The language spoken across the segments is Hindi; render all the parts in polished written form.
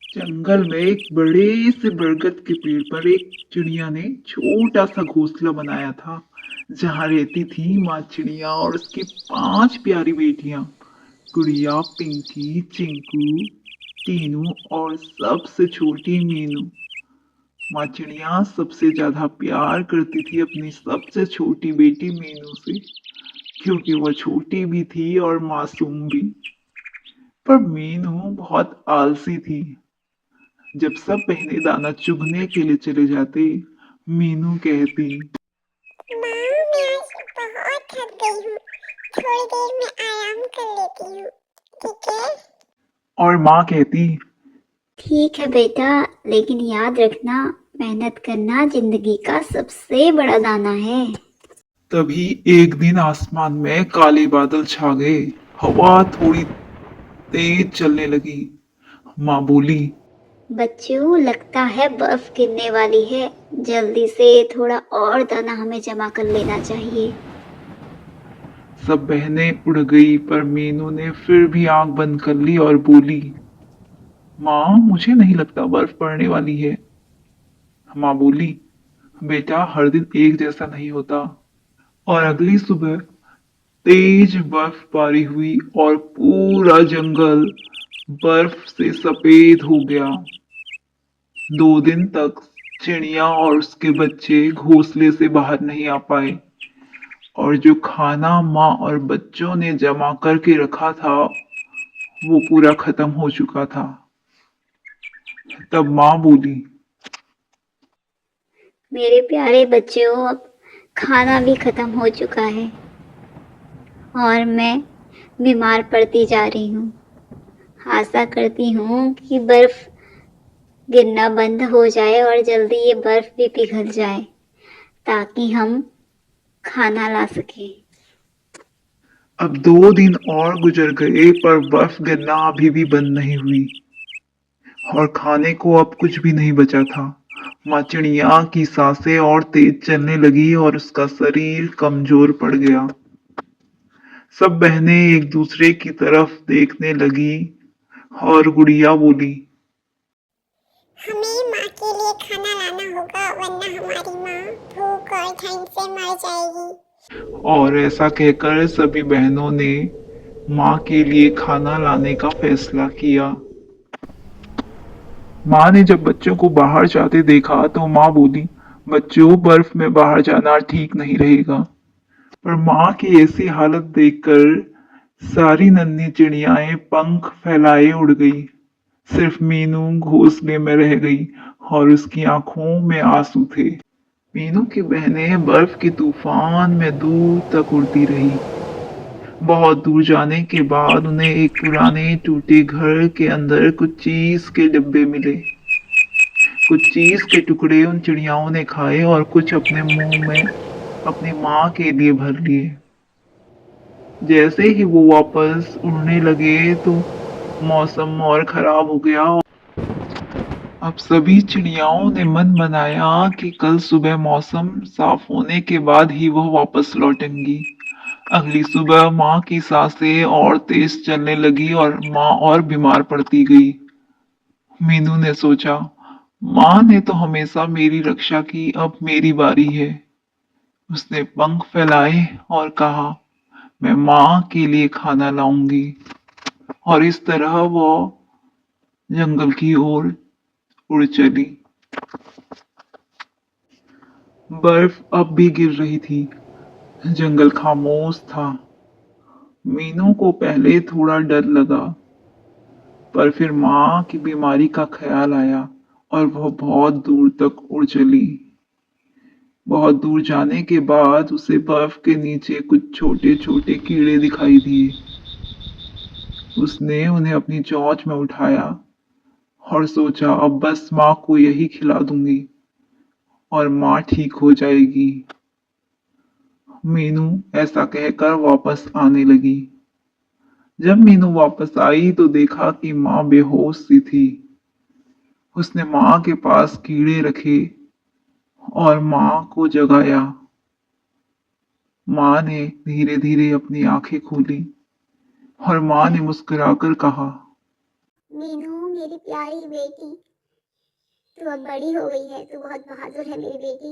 जंगल में एक बड़े से बरगद के पेड़ पर एक चिड़िया ने छोटा सा घोंसला बनाया था, जहाँ रहती थी माँ चिड़िया और उसकी 5 प्यारी बेटियां, गुड़िया, पिंकी, चिंकू, टीनू और सबसे छोटी मीनू। माँ चिड़िया सबसे ज्यादा प्यार करती थी अपनी सबसे छोटी बेटी मीनू से, क्योंकि वह छोटी भी थी और मासूम भी। पर मीनू बहुत आलसी थी। जब सब बहनें दाना चुगने के लिए चले जाते, मीनू कहती, माँ, मैं आज बहुत थक गई हूँ। थोड़ी देर में आराम कर लेती हूँ। ठीक है? और माँ कहती। ठीक है बेटा, लेकिन याद रखना, मेहनत करना जिंदगी का सबसे बड़ा दाना है। तभी एक दिन आसमान में काले बादल छा गए। हवा थोड़ी तेज चलने लगी। माँ बोली, बच्चों, लगता है बर्फ गिरने वाली है। जल्दी से थोड़ा और दाना हमें जमा कर लेना चाहिए। सब बहनें उड़ गई, पर मीनू ने फिर भी आंख बंद कर ली और बोली, माँ, मुझे नहीं लगता बर्फ पड़ने वाली है। माँ बोली, बेटा, हर दिन एक जैसा नहीं होता। और अगली सुबह तेज बर्फबारी हुई और पूरा जंगल बर्फ से सफेद हो गया। 2 दिन तक चिड़िया और उसके बच्चे घोंसले से बाहर नहीं आ पाए, और जो खाना माँ और बच्चों ने जमा करके रखा था वो पूरा खत्म हो चुका था। तब माँ बोली, मेरे प्यारे बच्चों, अब खाना भी खत्म हो चुका है और मैं बीमार पड़ती जा रही हूँ। आशा करती हूँ कि बर्फ गिरना बंद हो जाए और जल्दी ये बर्फ भी पिघल जाए, ताकि हम खाना ला सकें। अब 2 दिन और गुजर गए, पर बर्फ गिरना अभी भी बंद नहीं हुई और खाने को अब कुछ भी नहीं बचा था। माँ चिड़िया की सांसें और तेज चलने लगी और उसका शरीर कमजोर पड़ गया। सब बहनें एक दूसरे की तरफ देखने लगी और गुड़िया बोली, हमें माँ के लिए खाना लाना होगा, वरना हमारी माँ भूख और ठंड से मर जाएगी। और ऐसा कहकर सभी बहनों ने माँ के लिए खाना लाने का फैसला किया। माँ ने जब बच्चों को बाहर जाते देखा तो माँ बोली, बच्चों, बर्फ में बाहर जाना ठीक नहीं रहेगा। पर माँ की ऐसी हालत देखकर सारी नन्ही चिड़ियाएं पंख फैलाए उड़ गई। सिर्फ मीनू घोंसले में रह गई और उसकी आंखों में आंसू थे। मीनू की बहनें बर्फ के तूफान में दूर तक उड़ती रही। बहुत दूर जाने के बाद उन्हें एक पुराने टूटे घर के अंदर कुछ चीज के डिब्बे मिले। कुछ चीज के टुकड़े उन चिड़ियाओं ने खाए और कुछ अपने मुंह में अपनी माँ के लिए भर लिए। जैसे ही वो वापस उड़ने लगे तो मौसम और खराब हो गया। अब सभी चिड़ियाओं ने मन बनाया कि कल सुबह मौसम साफ होने के बाद ही वह वापस लौटेंगी। अगली सुबह माँ की सांसें और तेज चलने लगी और माँ और बीमार पड़ती गई। मीनू ने सोचा, माँ ने तो हमेशा मेरी रक्षा की, अब मेरी बारी है। उसने पंख फैलाए और कहा, मैं माँ के लिए खाना लाऊंगी। और इस तरह वो जंगल की ओर उड़ चली। बर्फ अब भी गिर रही थी। जंगल खामोश था। मीनू को पहले थोड़ा डर लगा, पर फिर माँ की बीमारी का ख्याल आया और वह बहुत दूर तक उड़ चली। बहुत दूर जाने के बाद उसे बर्फ के नीचे कुछ छोटे छोटे कीड़े दिखाई दिए। उसने उन्हें अपनी चोंच में उठाया और सोचा, अब बस माँ को यही खिला दूंगी और माँ ठीक हो जाएगी। मीनू ऐसा कहकर वापस आने लगी। जब मीनू वापस आई तो देखा कि माँ बेहोश सी थी। उसने माँ के पास कीड़े रखे और माँ को जगाया। माँ ने धीरे धीरे अपनी आंखें खोली और माँ ने मुस्कुराकर कहा, मीनू, मेरी प्यारी बेटी, तू अब बड़ी हो गई है, तू बहुत बहादुर है मेरी बेटी।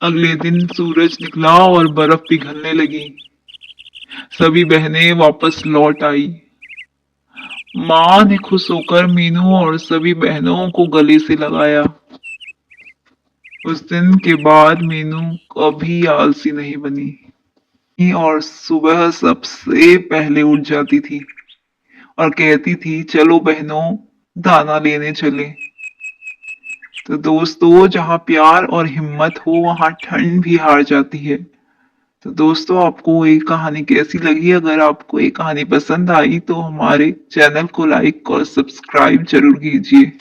अगले दिन सूरज निकला और बर्फ पिघलने लगी। सभी बहनें वापस लौट आई। माँ ने खुश होकर मीनू और सभी बहनों को गले से लगाया। उस दिन के बाद मीनू कभी आलसी नहीं बनी और सुबह सबसे पहले उठ जाती थी और कहती थी चलो बहनों दाना लेने चले। तो दोस्तों जहाँ प्यार और हिम्मत हो वहाँ ठंड भी हार जाती है। तो दोस्तों आपको ये कहानी कैसी लगी? अगर आपको ये कहानी पसंद आई तो हमारे चैनल को लाइक और सब्सक्राइब जरूर कीजिए।